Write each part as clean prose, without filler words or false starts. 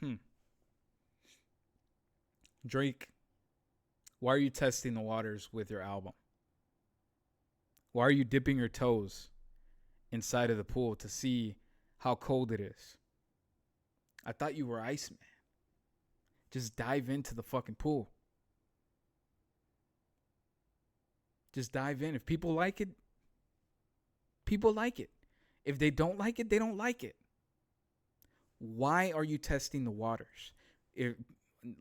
Hmm. Drake, why are you testing the waters with your album? Why are you dipping your toes inside of the pool to see how cold it is? I thought you were Iceman. Just dive into the fucking pool. Just dive in. If people like it, people like it. If they don't like it, they don't like it. Why are you testing the waters? If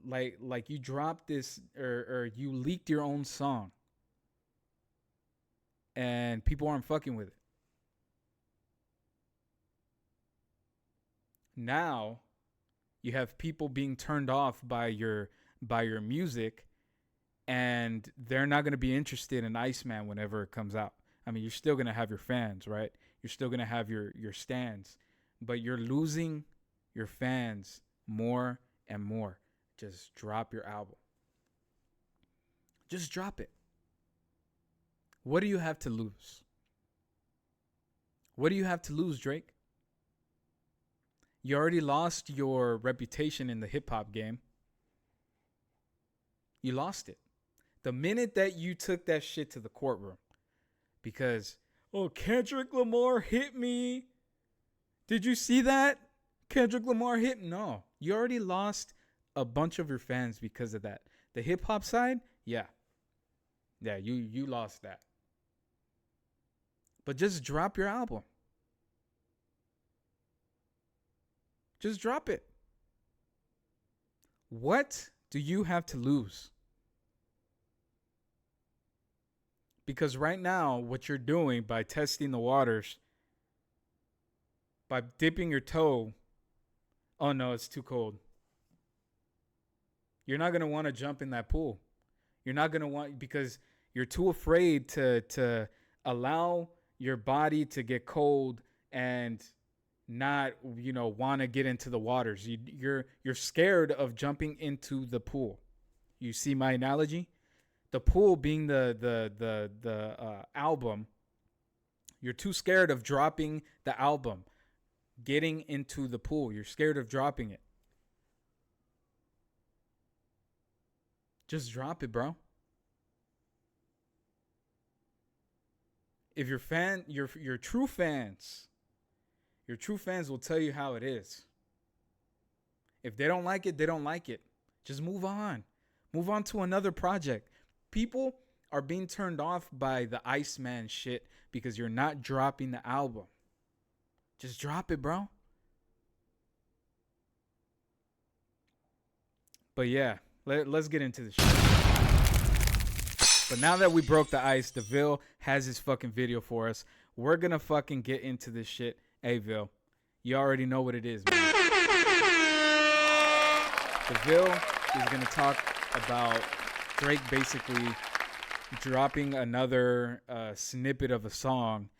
like you dropped this or you leaked your own song and people aren't fucking with it. Now you have people being turned off by your music, and they're not going to be interested in Iceman whenever it comes out. I mean, you're still going to have your fans, right? You're still going to have your stands, but you're losing your fans more and more. Just drop your album. Just drop it. What do you have to lose? What do you have to lose, Drake? You already lost your reputation in the hip hop game. You lost it. The minute that you took that shit to the courtroom because, oh, Kendrick Lamar hit me. Did you see that? Kendrick Lamar hit? No. You already lost a bunch of your fans because of that. The hip hop side, yeah. Yeah, you lost that. But just drop your album. Just drop it. What do you have to lose? Because right now, what you're doing by testing the waters, by dipping your toe, oh no, it's too cold. You're not going to want to jump in that pool. You're not going to want, because you're too afraid to allow your body to get cold and not, want to get into the waters. You're scared of jumping into the pool. You see my analogy? The pool being the album. You're too scared of dropping the album, getting into the pool. You're scared of dropping it. Just drop it, bro. If your true fans, your true fans will tell you how it is. If they don't like it, they don't like it. Just move on. Move on to another project. People are being turned off by the Iceman shit because you're not dropping the album. Just drop it, bro. But yeah, let's get into the shit. But now that we broke the ice, TheVill has his fucking video for us. We're gonna fucking get into this shit. Hey, Vil, you already know what it is, man. TheVill is gonna talk about Drake basically dropping another snippet of a song,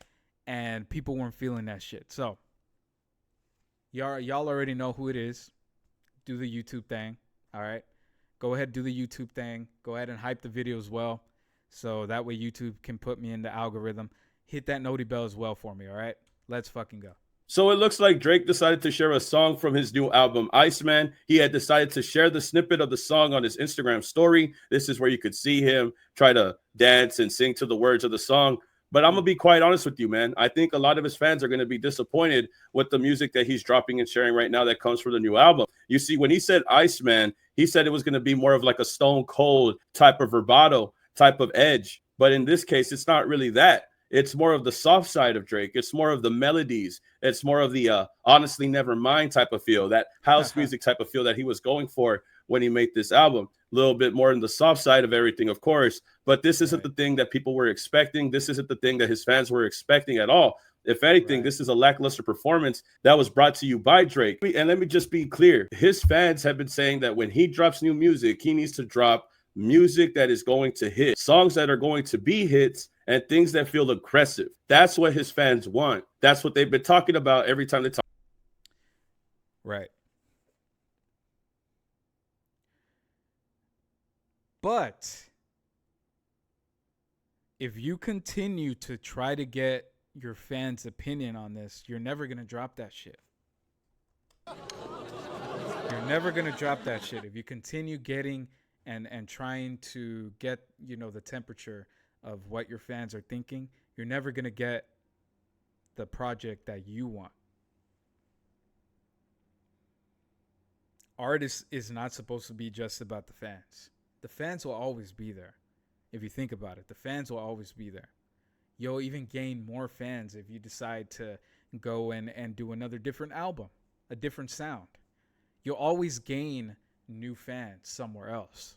and people weren't feeling that shit. So y'all already know who it is. Do the YouTube thing. All right, go ahead, do the YouTube thing. Go ahead and hype the video as well, so that way YouTube can put me in the algorithm. Hit that noti bell as well for me. All right, let's fucking go. So it looks like Drake decided to share a song from his new album, Iceman. He had decided to share the snippet of the song on his Instagram story. This is where you could see him try to dance and sing to the words of the song. But I'm going to be quite honest with you, man. I think a lot of his fans are going to be disappointed with the music that he's dropping and sharing right now that comes from the new album. You see, when he said Iceman, he said it was going to be more of like a Stone Cold type of vibrato, type of edge. But in this case, it's not really that. It's more of the soft side of Drake. It's more of the melodies. It's more of the honestly never mind type of feel, that house music type of feel that he was going for when he made this album. A little bit more in the soft side of everything, of course. But this isn't the thing that people were expecting. This isn't the thing that his fans were expecting at all. If anything, this is a lackluster performance that was brought to you by Drake. And let me just be clear. His fans have been saying that when he drops new music, he needs to drop music that is going to hit, songs that are going to be hits, and things that feel aggressive. That's what his fans want. That's what they've been talking about every time they talk. Right. But if you continue to try to get your fans' opinion on this, you're never going to drop that shit. You're never gonna drop that shit. If you continue getting and trying to get, the temperature of what your fans are thinking, you're never gonna get the project that you want. Art is not supposed to be just about the fans. The fans will always be there. If you think about it, the fans will always be there. You'll even gain more fans if you decide to go and do another different album, a different sound. You'll always gain new fans somewhere else.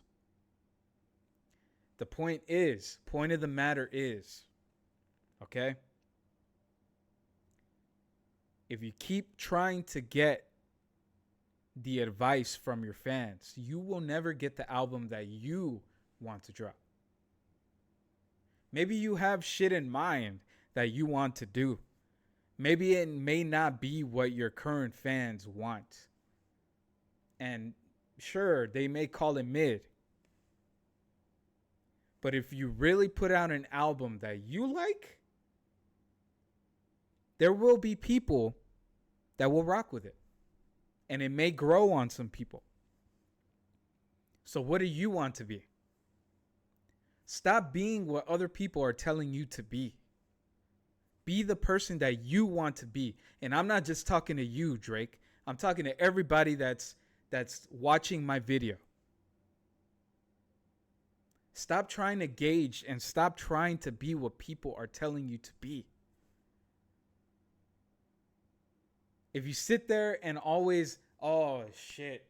The point of the matter is, okay? If you keep trying to get the advice from your fans, you will never get the album that you want to drop. Maybe you have shit in mind that you want to do. Maybe it may not be what your current fans want. And sure, they may call it mid. But if you really put out an album that you like, there will be people that will rock with it. And it may grow on some people. So what do you want to be? Stop being what other people are telling you to be. Be the person that you want to be. And I'm not just talking to you, Drake. I'm talking to everybody that's watching my video. Stop trying to gauge and stop trying to be what people are telling you to be. If you sit there and always, oh shit,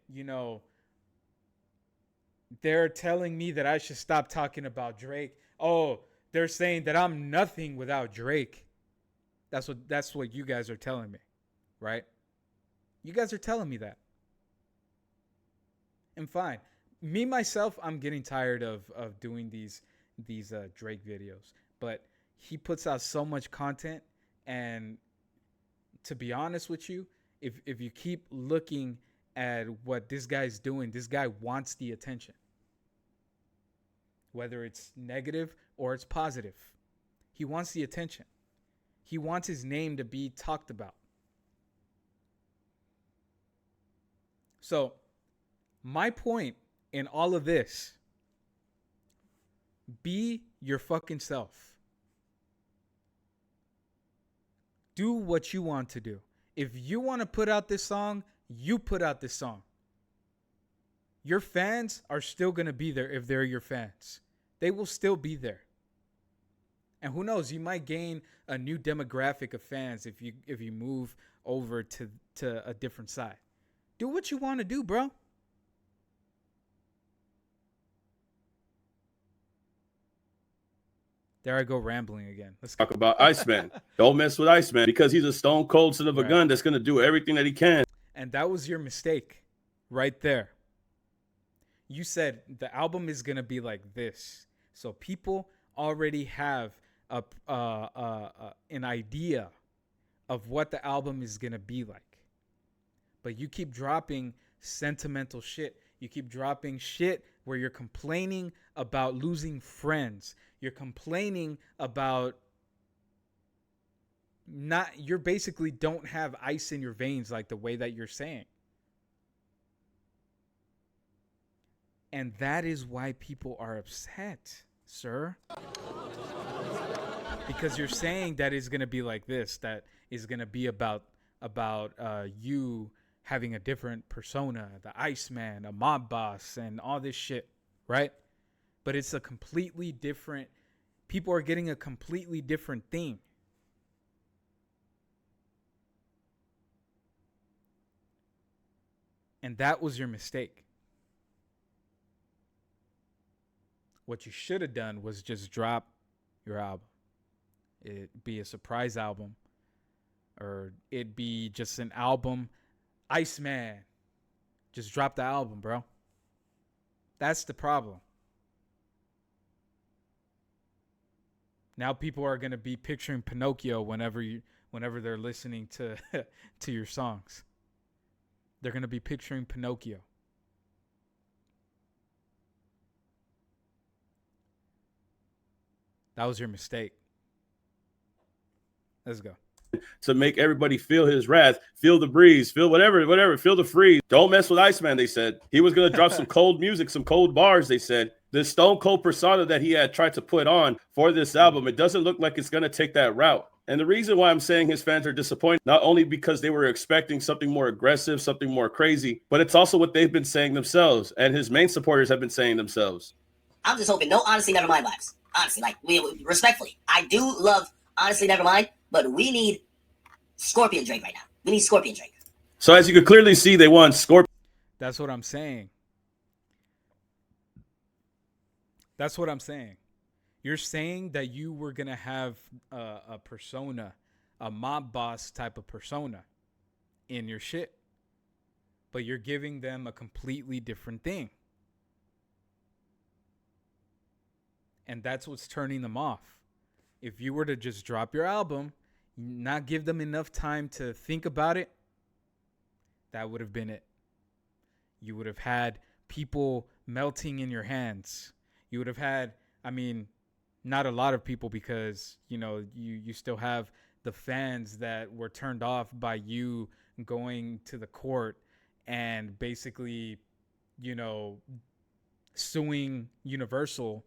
they're telling me that I should stop talking about Drake. Oh, they're saying that I'm nothing without Drake. That's what you guys are telling me, right? You guys are telling me that. And fine. Me myself, I'm getting tired of doing these Drake videos, but he puts out so much content, and to be honest with you, if you keep looking at what this guy's doing, this guy wants the attention. Whether it's negative or it's positive. He wants the attention. He wants his name to be talked about. So, my point in all of this, be your fucking self. Do what you want to do. If you want to put out this song, you put out this song. Your fans are still going to be there if they're your fans. They will still be there. And who knows, you might gain a new demographic of fans if you move over to a different side. Do what you want to do, bro. There I go rambling again. Let's talk about Iceman. Don't mess with Iceman because he's a stone cold son of a gun that's going to do everything that he can. And that was your mistake right there. You said the album is going to be like this. So people already have an idea of what the album is going to be like. But you keep dropping sentimental shit. You keep dropping shit where you're complaining about losing friends. You're complaining about you basically don't have ice in your veins like the way that you're saying. And that is why people are upset, sir. Because you're saying that it's going to be like this, that is going to be about you having a different persona, the Iceman, a mob boss, and all this shit, right? But it's a completely different, people are getting a completely different thing. And that was your mistake. What you should have done was just drop your album. It be a surprise album, or it be just an album. Iceman, just drop the album, bro. That's the problem. Now people are gonna be picturing Pinocchio whenever they're listening to to your songs. They're gonna be picturing Pinocchio. That was your mistake. Let's go. to make everybody feel his wrath, feel the breeze, feel whatever, feel the freeze. Don't mess with Iceman, they said. He was going to drop some cold music, some cold bars, they said. The Stone Cold persona that he had tried to put on for this album, it doesn't look like it's going to take that route. And the reason why I'm saying his fans are disappointed, not only because they were expecting something more aggressive, something more crazy, but it's also what they've been saying themselves, and his main supporters have been saying themselves. I'm just hoping no Honestly Nevermind vibes. Honestly, like, respectfully, I do love Honestly Nevermind, but we need Scorpion Drake right now. We need Scorpion Drake. So as you could clearly see, they want Scorpion. That's what I'm saying. That's what I'm saying. You're saying that you were going to have a persona, a mob boss type of persona in your shit, but you're giving them a completely different thing. And that's what's turning them off. If you were to just drop your album, not give them enough time to think about it, that would have been it. You would have had people melting in your hands. You would have had, I mean, not a lot of people, because, you know, you still have the fans that were turned off by you going to the court and basically, you know, suing Universal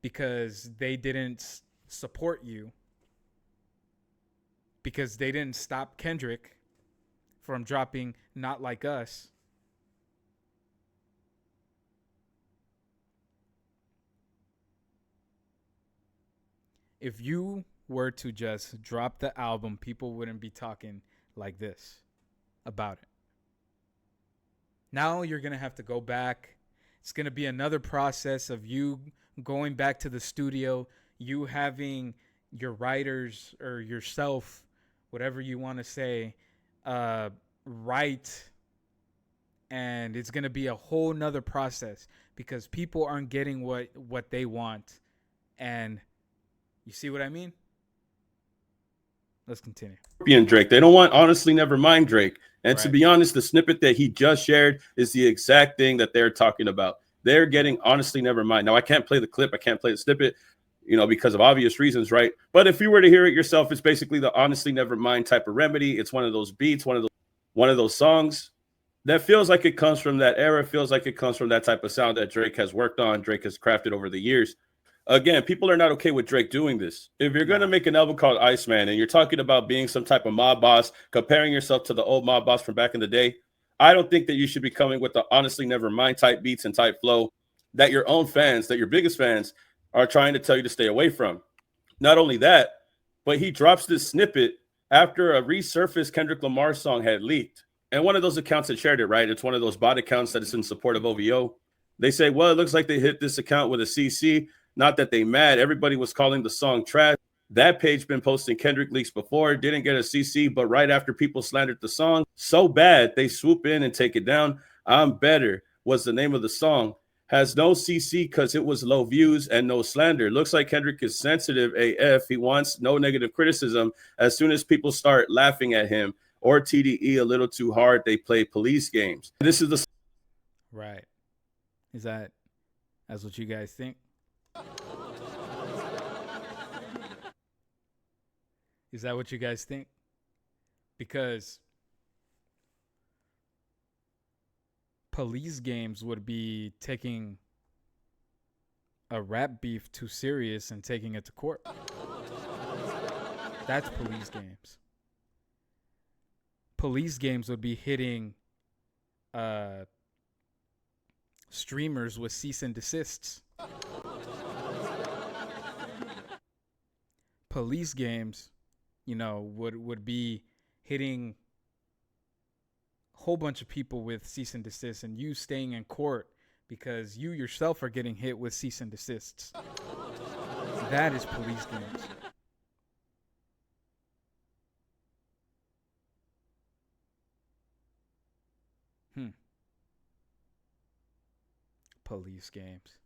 because they didn't support you, because they didn't stop Kendrick from dropping Not Like Us. If you were to just drop the album, people wouldn't be talking like this about it. Now you're going to have to go back. It's going to be another process of you going back to the studio, you having your writers or yourself, whatever you want to say, write. And it's going to be a whole nother process because people aren't getting what they want. And you see what I mean? Let's continue. Scorpion Drake. They don't want Honestly Nevermind Drake. And Right. to be honest, the snippet that he just shared is the exact thing that they're talking about. They're getting Honestly Nevermind. Now, I can't play the clip. I can't play the snippet, you know, because of obvious reasons, right? But if you were to hear it yourself, it's basically the Honestly Nevermind type of remedy. It's one of those beats, one of those songs that feels like it comes from that era, feels like it comes from that type of sound that Drake has worked on, Drake has crafted over the years. Again, people are not okay with Drake doing this. If you're going to make an album called Iceman and you're talking about being some type of mob boss, comparing yourself to the old mob boss from back in the day, I don't think that you should be coming with the Honestly Nevermind type beats and type flow that your own fans, that your biggest fans are trying to tell you to stay away from. Not only that, but he drops this snippet after a resurfaced Kendrick Lamar song had leaked. And one of those accounts had shared it, right? It's one of those bot accounts that is in support of OVO. They say, well, it looks like they hit this account with a CC. Not that they mad. Everybody was calling the song trash. That page been posting Kendrick leaks before, didn't get a CC, but right after people slandered the song so bad, they swoop in and take it down. I'm Better was the name of the song. Has no CC because it was low views and no slander. Looks like Kendrick is sensitive AF. He wants no negative criticism. As soon as people start laughing at him or TDE a little too hard, they play police games. This is the Right. That's what you guys think? Is that what you guys think? Because police games would be taking a rap beef too serious and taking it to court. That's police games. Police games would be hitting streamers with cease and desists. Police games, you know, would be hitting a whole bunch of people with cease and desist, and you staying in court because you yourself are getting hit with cease and desists. That is police games. Police games.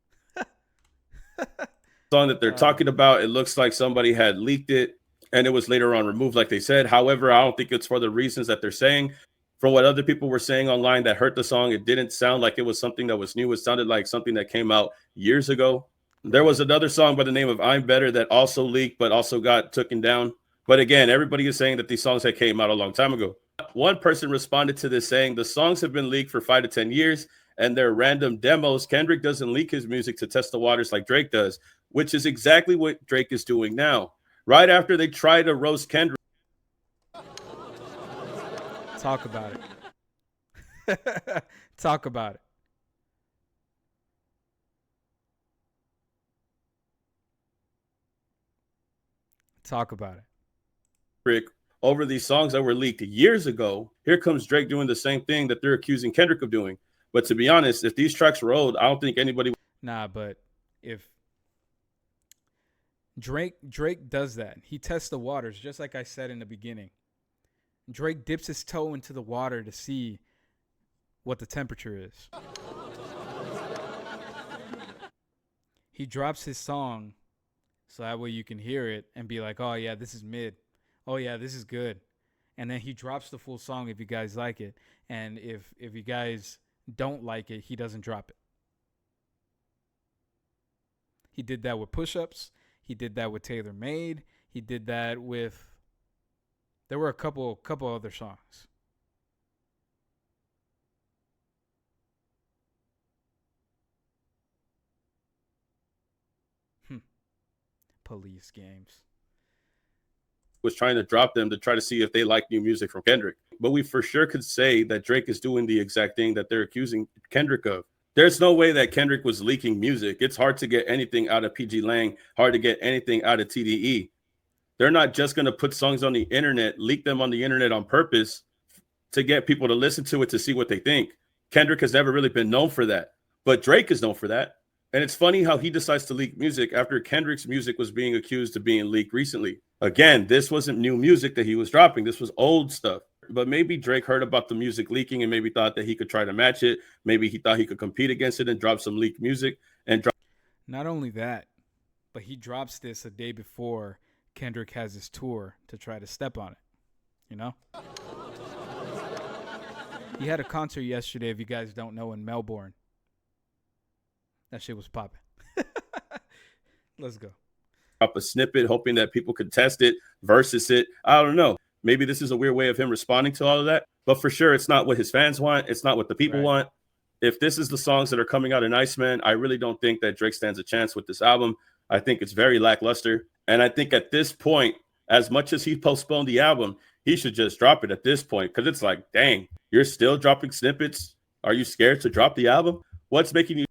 Song that they're talking about, it looks like somebody had leaked it and it was later on removed, like they said. However, I don't think it's for the reasons that they're saying. From what other people were saying online that heard the song, it didn't sound like it was something that was new. It sounded like something that came out years ago. There was another song by the name of I'm Better that also leaked, but also got taken down. But again, everybody is saying that these songs had came out a long time ago. One person responded to this saying the songs have been leaked for 5 to 10 years and they're random demos. Kendrick doesn't leak his music to test the waters like Drake does, which is exactly what Drake is doing now. Right after they try to roast Kendrick. Talk about it. Talk about it. Talk about it. Rick over these songs that were leaked years ago. Here comes Drake doing the same thing that they're accusing Kendrick of doing. But to be honest, if these tracks were old, I don't think anybody. Nah, but if Drake does that, he tests the waters, just like I said in the beginning. Drake dips his toe into the water to see what the temperature is. He drops his song so that way you can hear it and be like, oh yeah, this is mid. Oh yeah, this is good. And then he drops the full song if you guys like it. And if you guys don't like it, he doesn't drop it. He did that with Push-Ups. He did that with Taylor Made. He did that with, there were a couple other songs. Police games. Was trying to drop them to try to see if they like new music from Kendrick. But we for sure could say that Drake is doing the exact thing that they're accusing Kendrick of. There's no way that Kendrick was leaking music. It's hard to get anything out of PG Lang, hard to get anything out of TDE. They're not just going to put songs on the internet, leak them on the internet on purpose to get people to listen to it to see what they think. Kendrick has never really been known for that, but Drake is known for that. And it's funny how he decides to leak music after Kendrick's music was being accused of being leaked recently. Again, this wasn't new music that he was dropping. This was old stuff. But maybe Drake heard about the music leaking and maybe thought that he could try to match it. Maybe he thought he could compete against it and drop some leaked music. And not only that, but he drops this a day before Kendrick has his tour to try to step on it. You know? He had a concert yesterday, if you guys don't know, in Melbourne. That shit was popping. Let's go. Drop a snippet, hoping that people could test it, versus it. I don't know. Maybe this is a weird way of him responding to all of that. But for sure, it's not what his fans want. It's not what the people want. If this is the songs that are coming out in Iceman, I really don't think that Drake stands a chance with this album. I think it's very lackluster. And I think at this point, as much as he postponed the album, he should just drop it at this point. Because it's like, dang, you're still dropping snippets. Are you scared to drop the album? What's making you?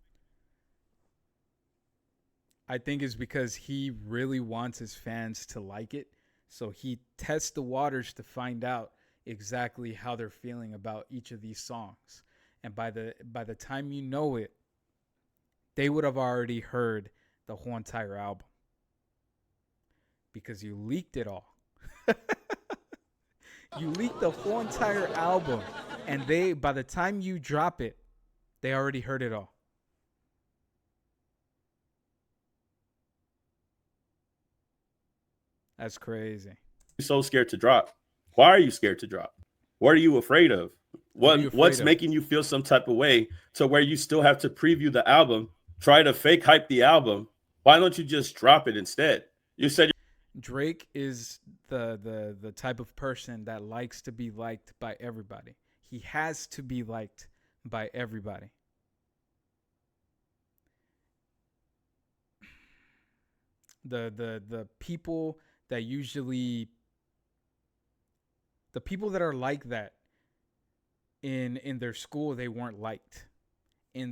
I think it's because he really wants his fans to like it. So he tests the waters to find out exactly how they're feeling about each of these songs. And by the time you know it, they would have already heard the whole entire album. Because you leaked it all. You leaked the whole entire album. And by the time you drop it, they already heard it all. That's crazy. You're so scared to drop. Why are you scared to drop? What are you afraid of? What's making you feel some type of way to where you still have to preview the album, try to fake hype the album? Why don't you just drop it instead? You said Drake is the type of person that likes to be liked by everybody. He has to be liked by everybody. The people that usually, the people that are like that in their school, they weren't liked. They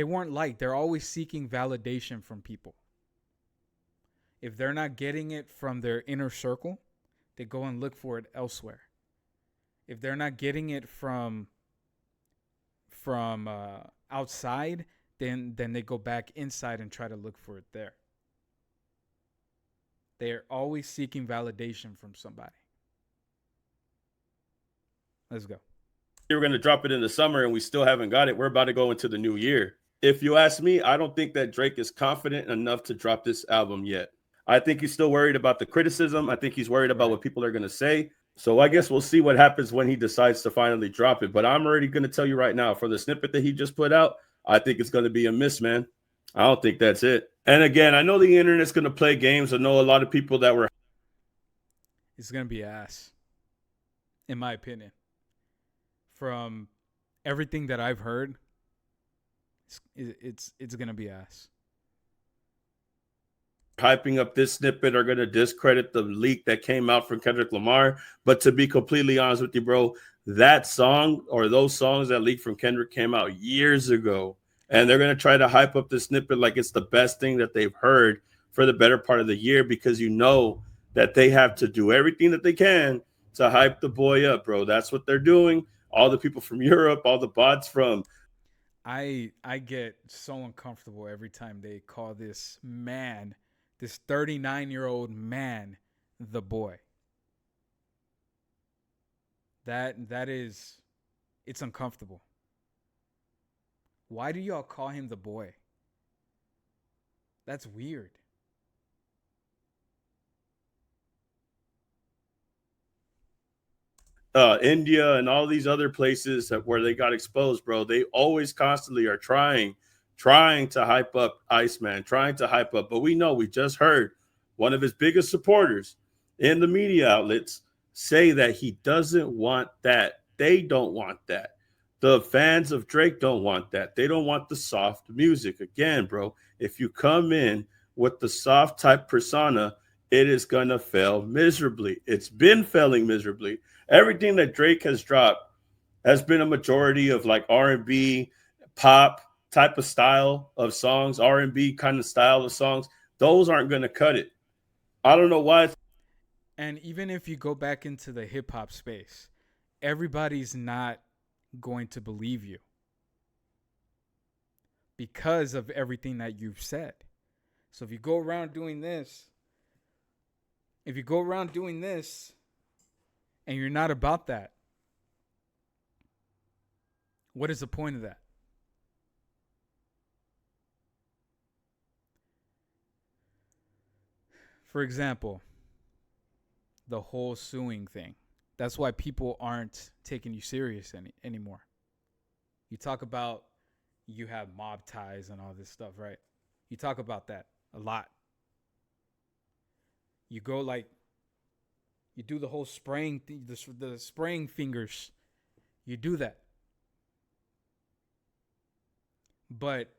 weren't liked. They're always seeking validation from people. If they're not getting it from their inner circle, they go and look for it elsewhere. If they're not getting it from outside, then they go back inside and try to look for it there. They're always seeking validation from somebody. Let's go. You were going to drop it in the summer and we still haven't got it. We're about to go into the new year. If you ask me, I don't think that Drake is confident enough to drop this album yet. I think he's still worried about the criticism. I think he's worried about what people are going to say. So I guess we'll see what happens when he decides to finally drop it. But I'm already going to tell you right now, for the snippet that he just put out, I think it's going to be a miss, man. I don't think that's it. And again, I know the internet's going to play games. I know a lot of people that were. It's gonna be ass, in my opinion. From everything that I've heard, it's gonna be ass. Hyping up this snippet are going to discredit the leak that came out from Kendrick Lamar. But to be completely honest with you, bro, that song or those songs that leaked from Kendrick came out years ago. And they're going to try to hype up this snippet like it's the best thing that they've heard for the better part of the year, because you know that they have to do everything that they can to hype the boy up, bro. That's what they're doing. All the people from Europe, all the bots from. I get so uncomfortable every time they call this man, this 39-year-old man, the boy. That is, it's uncomfortable. Why do y'all call him the boy? That's weird. India and all these other places where they got exposed, bro, they always constantly are trying to hype up Iceman, trying to hype up. But we know, we just heard one of his biggest supporters in the media outlets say that he doesn't want that. They don't want that. The fans of Drake don't want that. They don't want the soft music. Again, bro, if you come in with the soft type persona, it is going to fail miserably. It's been failing miserably. Everything that Drake has dropped has been a majority of like R&B, pop type of style of songs, R&B kind of style of songs. Those aren't going to cut it. I don't know why. And even if you go back into the hip hop space, everybody's not going to believe you because of everything that you've said. So if you go around doing this, and you're not about that, what is the point of that? For example, the whole suing thing. That's why people aren't taking you serious anymore. You talk about you have mob ties and all this stuff, right? You talk about that a lot. You go like, you do the whole spraying, the spraying fingers. You do that. But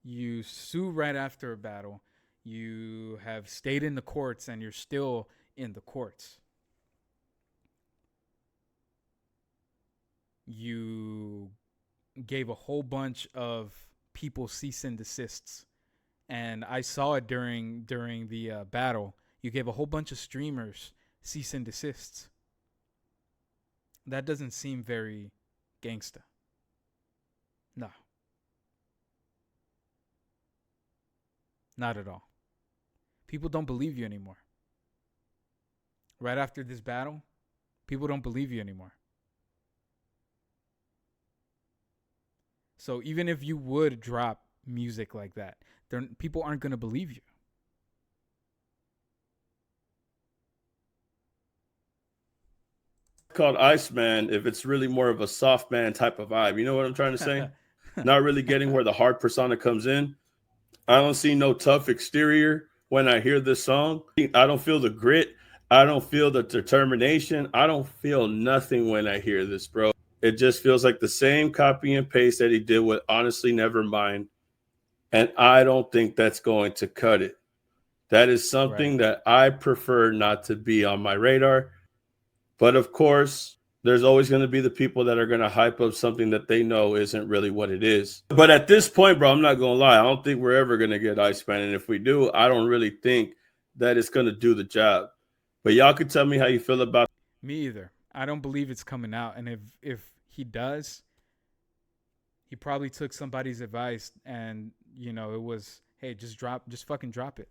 you sue right after a battle. You have stayed in the courts and you're still in the courts. You gave a whole bunch of people cease and desists. And I saw it during the battle. You gave a whole bunch of streamers cease and desists. That doesn't seem very gangsta. No. Not at all. People don't believe you anymore. Right after this battle, people don't believe you anymore. So even if you would drop music like that, people aren't going to believe you. Called Iceman if it's really more of a soft man type of vibe. You know what I'm trying to say? Not really getting where the hard persona comes in. I don't see no tough exterior when I hear this song. I don't feel the grit. I don't feel the determination. I don't feel nothing when I hear this, bro. It just feels like the same copy and paste that he did with Honestly Nevermind. And I don't think that's going to cut it. That is something that I prefer not to be on my radar. But of course, there's always going to be the people that are going to hype up something that they know isn't really what it is. But at this point, bro, I'm not going to lie. I don't think we're ever going to get Iceman. And if we do, I don't really think that it's going to do the job. But y'all can tell me how you feel about. Me either. I don't believe it's coming out. And if he does, he probably took somebody's advice and, you know, it was, hey, just fucking drop it.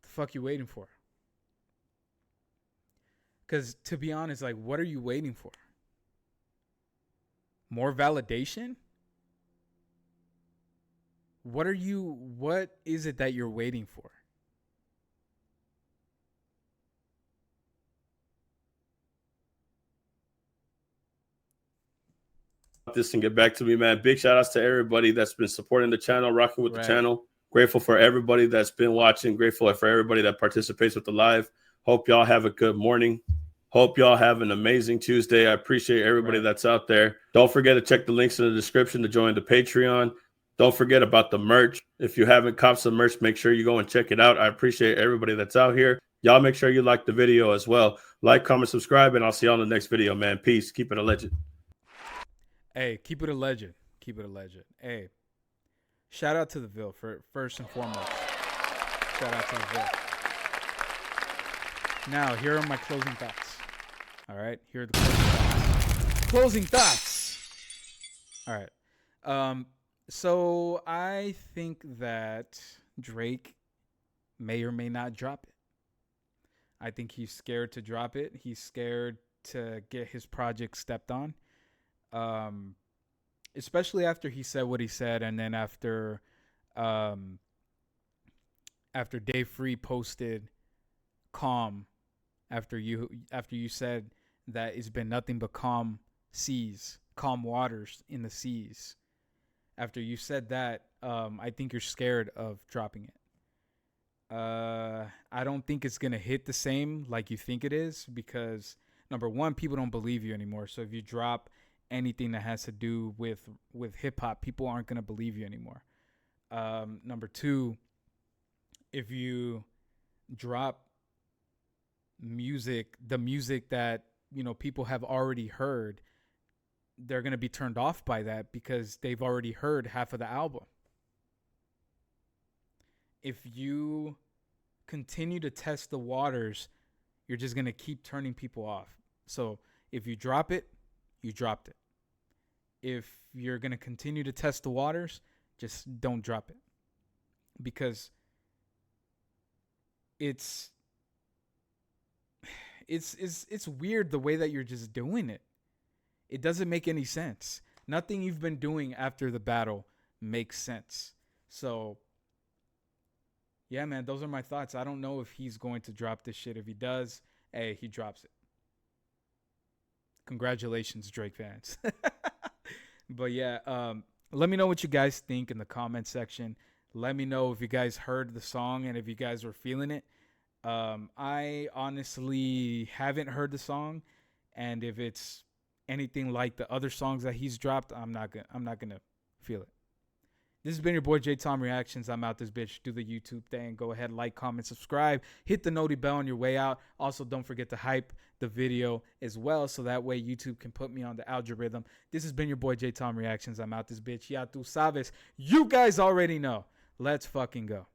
The fuck you waiting for? Because to be honest, like, what are you waiting for? More validation? What is it that you're waiting for? this and get back to me, man. Big shout outs to everybody that's been supporting the channel, rocking with the Right. channel. Grateful for everybody that's been watching. Grateful for everybody that participates with the live. Hope y'all have a good morning. Hope y'all have an amazing Tuesday. I appreciate everybody Right. that's out there. Don't forget to check the links in the description to join the Patreon. Don't forget about the merch. If you haven't copped some merch, make sure you go and check it out. I appreciate everybody that's out here. Y'all make sure you like the video as well. Like, comment, subscribe, and I'll see y'all in the next video, man. Peace. Keep it a legend. Hey, keep it a legend. Keep it a legend. Hey, shout out to TheVill for first and foremost. Shout out to TheVill. Now, here are my closing thoughts. All right, here are the closing thoughts. Closing thoughts. All right. So I think that Drake may or may not drop it. I think he's scared to drop it. He's scared to get his project stepped on. Especially after he said what he said, and then after Dave Free posted calm after you said that it's been nothing but calm seas, calm waters in the seas. After you said that, I think you're scared of dropping it. I don't think it's gonna hit the same like you think it is, because number one, people don't believe you anymore. So if you drop anything that has to do with hip hop, people aren't gonna believe you anymore. Number two, if you drop the music that people have already heard, they're gonna be turned off by that because they've already heard half of the album. If you continue to test the waters, you're just going to keep turning people off. So if you drop it, you dropped it. If you're going to continue to test the waters, just don't drop it. Because it's weird the way that you're just doing it. It doesn't make any sense. Nothing you've been doing after the battle makes sense. So yeah, man, those are my thoughts. I don't know if he's going to drop this shit. If he does, hey, he drops it. Congratulations, Drake fans. But yeah, let me know what you guys think in the comment section. Let me know if you guys heard the song and if you guys were feeling it. I honestly haven't heard the song, and if it's anything like the other songs that he's dropped, I'm not gonna feel it. This has been your boy Jtomreactions. I'm out this bitch. Do the YouTube thing. Go ahead, like, comment, subscribe. Hit the noti bell on your way out. Also, don't forget to hype the video as well, so that way YouTube can put me on the algorithm. This has been your boy Jtomreactions. I'm out this bitch. Ya tu sabes. You guys already know. Let's fucking go.